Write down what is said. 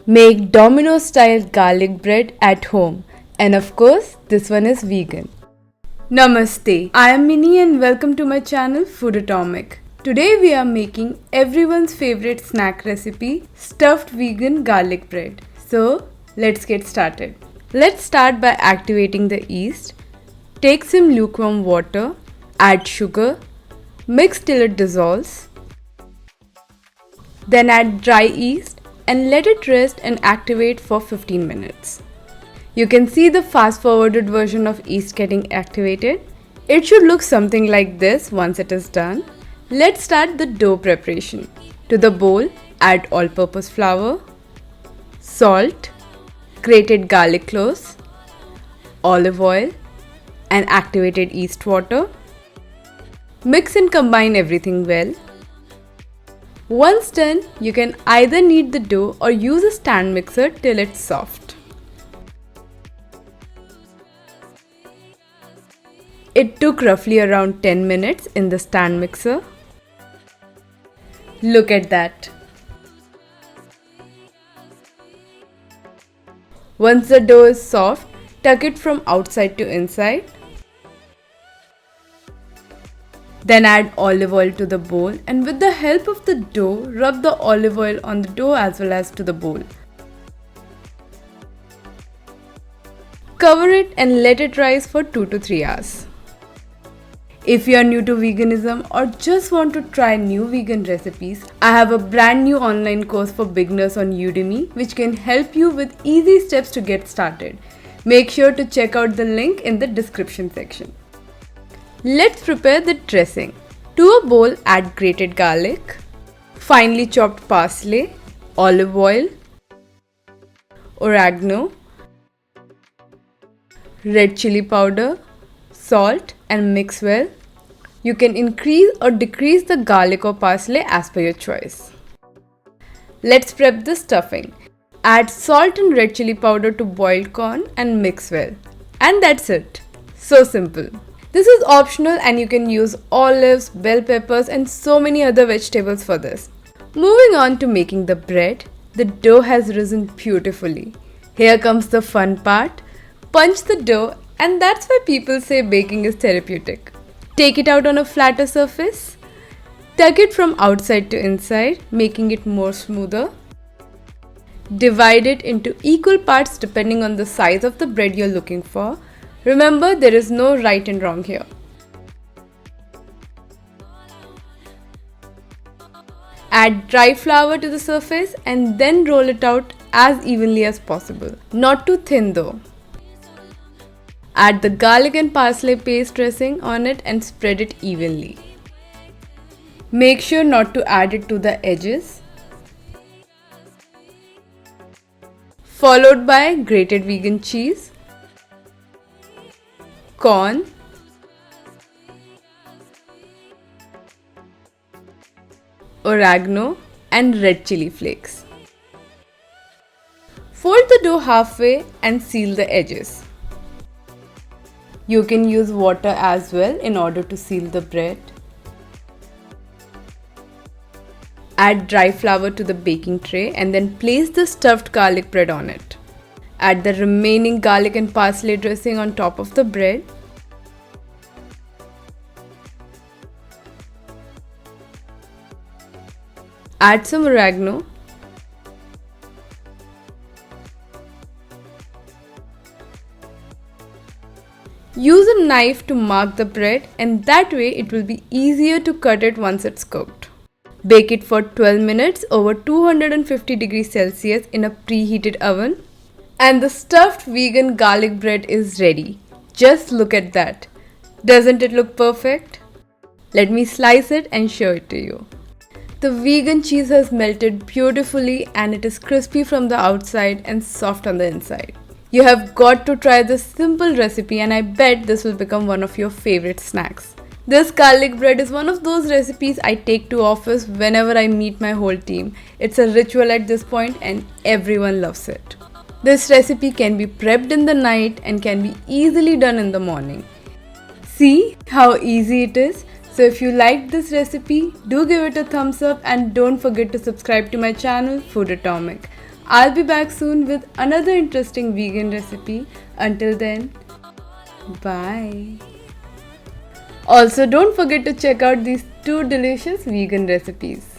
Make Domino style garlic bread at home. And of course, this one is vegan. Namaste. I am Mini and welcome to my channel Food Atomic. Today we are making everyone's favorite snack recipe, stuffed vegan garlic bread. So, let's get started. Let's start by activating the yeast. Take some lukewarm water, add sugar, mix till it dissolves. Then add dry yeast and let it rest and activate for 15 minutes. You can see the fast forwarded version of yeast getting activated. It should look something like this once it is done. Let's start the dough preparation. To the bowl, add all-purpose flour, salt, grated garlic cloves, olive oil and activated yeast water. Mix and combine everything well. Once done, you can either knead the dough or use a stand mixer till it's soft. It took roughly around 10 minutes in the stand mixer. Look at that. Once the dough is soft, tuck it from outside to inside. Then add olive oil to the bowl and with the help of the dough, rub the olive oil on the dough as well as to the bowl. Cover it and let it rise for 2 to 3 hours. If you are new to veganism or just want to try new vegan recipes, I have a brand new online course for beginners on Udemy which can help you with easy steps to get started. Make sure to check out the link in the description section. Let's prepare the dressing. To a bowl, add grated garlic, finely chopped parsley, olive oil, oregano, red chili powder, salt and mix well. You can increase or decrease the garlic or parsley as per your choice. Let's prep the stuffing. Add salt and red chili powder to boiled corn and mix well. And that's it. So simple. This is optional and you can use olives, bell peppers and so many other vegetables for this. Moving on to making the bread. The dough has risen beautifully. Here comes the fun part. Punch the dough and that's why people say baking is therapeutic. Take it out on a flatter surface. Tuck it from outside to inside, making it more smoother. Divide it into equal parts depending on the size of the bread you're looking for. Remember, there is no right and wrong here. Add dry flour to the surface and then roll it out as evenly as possible. Not too thin though. Add the garlic and parsley paste dressing on it and spread it evenly. Make sure not to add it to the edges. Followed by grated vegan cheese, corn, oregano and red chili flakes. Fold the dough halfway and seal the edges. You can use water as well in order to seal the bread. Add dry flour to the baking tray and then place the stuffed garlic bread on it. Add the remaining garlic and parsley dressing on top of the bread. Add some oregano. Use a knife to mark the bread and that way it will be easier to cut it once it's cooked. Bake it for 12 minutes over 250 degrees Celsius in a preheated oven. And the stuffed vegan garlic bread is ready. Just look at that. Doesn't it look perfect? Let me slice it and show it to you. The vegan cheese has melted beautifully and it is crispy from the outside and soft on the inside. You have got to try this simple recipe and I bet this will become one of your favorite snacks. This garlic bread is one of those recipes I take to office whenever I meet my whole team. It's a ritual at this point and everyone loves it. This recipe can be prepped in the night and can be easily done in the morning. See how easy it is? So if you liked this recipe, do give it a thumbs up and don't forget to subscribe to my channel Food Atomic. I'll be back soon with another interesting vegan recipe. Until then, bye. Also, don't forget to check out these two delicious vegan recipes.